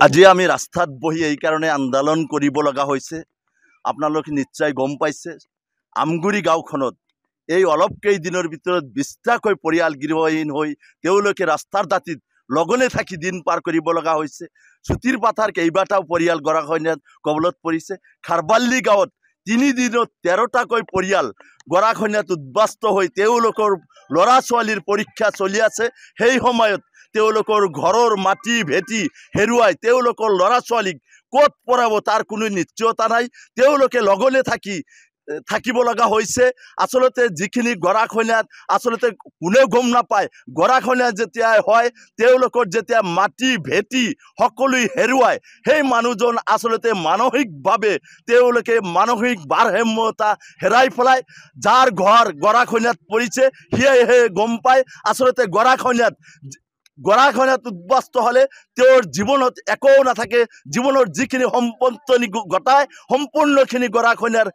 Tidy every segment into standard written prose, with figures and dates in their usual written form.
আজি আমি ৰাস্তাত বহি এই কাৰণে আন্দোলন কৰিব লগা হৈছে। আপোনালোকে নিশ্চয় গম পাইছে আমগুৰি গাঁওখনত এই অলপ কেইদিনৰ ভিতৰত ২০টাকৈ পৰিয়াল গৃহহীন হৈ তেওঁলোকে ৰাস্তাৰ দাঁতিত লগনে থাকি দিন পাৰ কৰিব লগা হৈছে। চুটিৰ পাথাৰ কেইবাটাও পৰিয়াল গৰাখহনীয়াত কবলত পৰিছে। খাৰবাল্লি গাঁৱত ৩ দিনত ১৩টাকৈ পৰিয়াল গৰাখহনীয়াত উদ্বাস্ত হৈ তেওঁলোকৰ ল'ৰা ছোৱালীৰ পৰীক্ষা চলি আছে। সেই সময়ত তেওঁলোকৰ ঘৰৰ মাটি ভেটি হেৰুৱাই তেওঁলোকৰ ল'ৰা ছোৱালীক ক'ত পঢ়াব তাৰ কোনো নিশ্চয়তা নাই। তেওঁলোকে লগনে থাকিব লগা হৈছে। আচলতে যিখিনি গৰাখহনীয়াত আচলতে কোনেও গম নাপায়। গৰাখহনীয়া যেতিয়া হয় তেওঁলোকৰ যেতিয়া মাটি ভেটি সকলো হেৰুৱাই সেই মানুহজন আচলতে মানসিকভাৱে তেওঁলোকে মানসিক ভাৰসাম্যতা হেৰাই পেলায়। যাৰ ঘৰ গৰাখহনীয়াত পৰিছে সিয়েহে গম পায়। আচলতে গৰাখহনীয়াত উদ্বাস্ত হলে তেওঁৰ জীৱনত একো নাথাকে। জীৱনৰ যিখিনি সম্পত্তি গটায় সম্পূৰ্ণখিনি গৰাখহনীয়াৰ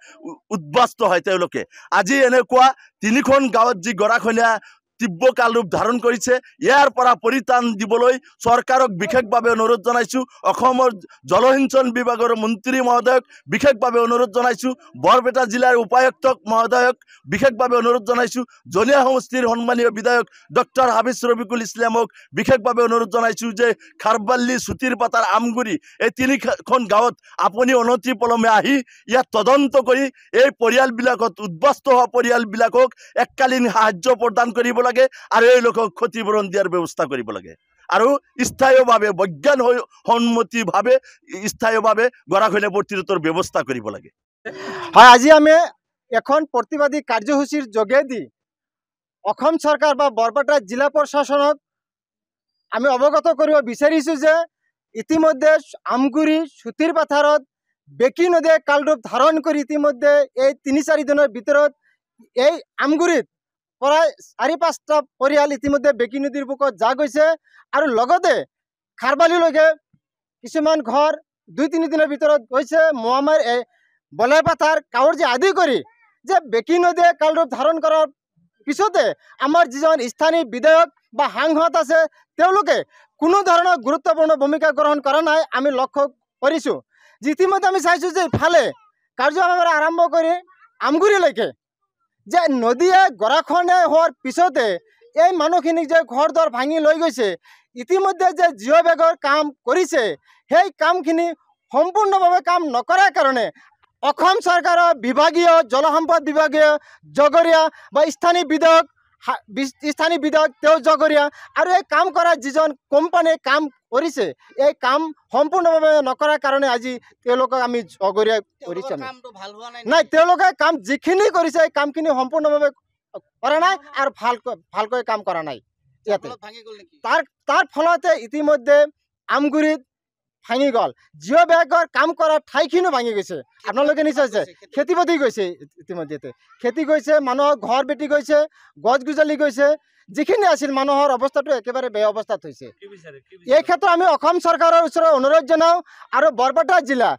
উদ্বাস্ত হয় তেওঁলোকে। আজি এনেকুৱা ৩খন গাঁৱত যি গৰাখহনীয়া তীব্ৰ কাল ৰূপ ধাৰণ কৰিছে ইয়াৰ পৰা পৰিত্ৰাণ দিবলৈ চৰকাৰক বিশেষভাৱে অনুৰোধ জনাইছোঁ। অসমৰ জলসিঞ্চন বিভাগৰ মন্ত্ৰী মহোদয়ক বিশেষভাৱে অনুৰোধ জনাইছোঁ। বৰপেটা জিলাৰ উপায়ুক্তক মহোদয়ক বিশেষভাৱে অনুৰোধ জনাইছোঁ। জনীয়া সমষ্টিৰ সন্মানীয় বিধায়ক ডক্টৰ হাফিজ ৰফিকুল ইছলামক বিশেষভাৱে অনুৰোধ জনাইছোঁ যে খাৰবাল্লি চুটিৰ পাথাৰ আমগুৰি এই ৩খন গাঁৱত আপুনি অনতি পলমে আহি ইয়াত তদন্ত কৰি এই পৰিয়ালবিলাকত উদ্বাস্ত হোৱা পৰিয়ালবিলাকক এককালীন সাহায্য প্ৰদান কৰিব লাগে আৰু এই লোকক ক্ষতিপূৰণ দিয়াৰ ব্যৱস্থা কৰিব লাগে আৰু স্থায়ীভাৱে বৈজ্ঞানিকসন্মতিভাৱে স্থায়ীভাৱে গৰাখহনীয়া প্ৰতিৰোধৰ ব্যৱস্থা কৰিব লাগে। হয়, আজি আমি এখন প্ৰতিবাদী কাৰ্যসূচীৰ যোগেদি অসম চৰকাৰ বা বৰপেটা জিলা প্ৰশাসনক আমি অৱগত কৰিব বিচাৰিছোঁ যে ইতিমধ্যে আমগুৰি চুটিৰ পাথাৰত বেকী নদীয়ে কালৰূপ ধাৰণ কৰি ইতিমধ্যে এই ৩-৪ দিনৰ ভিতৰত এই আমগুৰিত প্ৰায় ৪-৫টা পৰিয়াল ইতিমধ্যে বেকী নদীৰ বুকুত যা গৈছে আৰু লগতে খাৰবালিলৈকে কিছুমান ঘৰ ২-৩ দিনৰ ভিতৰত গৈছে। মোৱামাৰ বলাই পাথাৰ কাউৰজি আদি কৰি যে বেকী নদীয়ে কালৰূপ ধাৰণ কৰাৰ পিছতে আমাৰ যিজন স্থানীয় বিধায়ক বা সাংসদ আছে তেওঁলোকে কোনো ধৰণৰ গুৰুত্বপূৰ্ণ ভূমিকা গ্ৰহণ কৰা নাই আমি লক্ষ্য কৰিছোঁ। ইতিমধ্যে আমি চাইছোঁ যে ইফালে কাৰ্যসূচী আৰম্ভ কৰি আমগুৰিলৈকে যে নদীয়ে গৰাখহনীয়া হোৱাৰ পিছতে এই মানুহখিনিক যে ঘৰ দুৱাৰ ভাঙি লৈ গৈছে ইতিমধ্যে যে জিঅ' বেগৰ কাম কৰিছে সেই কামখিনি সম্পূৰ্ণভাৱে কাম নকৰাৰ কাৰণে অসম চৰকাৰৰ বিভাগীয় জলসম্পদ বিভাগীয় জগৰীয়া বা স্থানীয় বিধায়ক তেওঁ জগৰীয়া আৰু এই কাম কৰা যিজন কোম্পানীয়ে কাম কৰিছে এই কাম সম্পূৰ্ণভাৱে নকৰাৰ কাৰণে আজি তেওঁলোকক আমি জগৰীয়া কৰিছোঁ। নাই, তেওঁলোকে কাম যিখিনি কৰিছে এই কামখিনি সম্পূৰ্ণভাৱে কৰা নাই আৰু ভালকৈ কাম কৰা নাই। ইয়াতে তাৰ ফলতে ইতিমধ্যে আমগুৰিত ভাঙি গ'ল। জিঅ' বেগৰ কাম কৰা ঠাইখিনিও ভাঙি গৈছে। আপোনালোকে নিশ্চয় খেতি বাতি গৈছে ইতিমধ্যে খেতি গৈছে, মানুহৰ ঘৰ বেটি গৈছে, গছ গছলি গৈছে, যিখিনি আছিল মানুহৰ অৱস্থাটো একেবাৰে বেয়া অৱস্থাত হৈছে। এই ক্ষেত্ৰত আমি অসম চৰকাৰৰ ওচৰত অনুৰোধ জনাওঁ আৰু বৰপেটা জিলা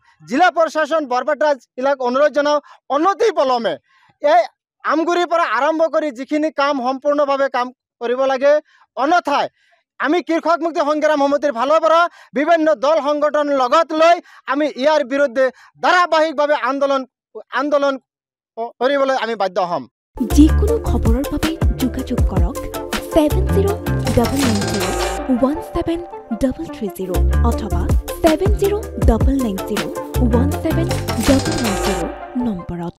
প্ৰশাসন বৰপেটা জিলাক অনুৰোধ জনাওঁ অনতি পলমে এই আমগুৰিৰ পৰা আৰম্ভ কৰি যিখিনি কাম সম্পূৰ্ণভাৱে কাম কৰিব লাগে। অন্যথায় আমি কৃষক মুক্তি সংগ্ৰাম সমিতিৰ ফালৰ পৰা বিভিন্ন দল সংগঠন লগত লৈ আমি ইয়াৰ বিৰুদ্ধে ধাৰাবাহিকভাৱে আন্দোলন কৰিবলৈ আমি বাধ্য হ'ম। যিকোনো খবৰৰ বাবে যোগাযোগ কৰক 7099017330 অথবা 7099017990 নম্বৰ।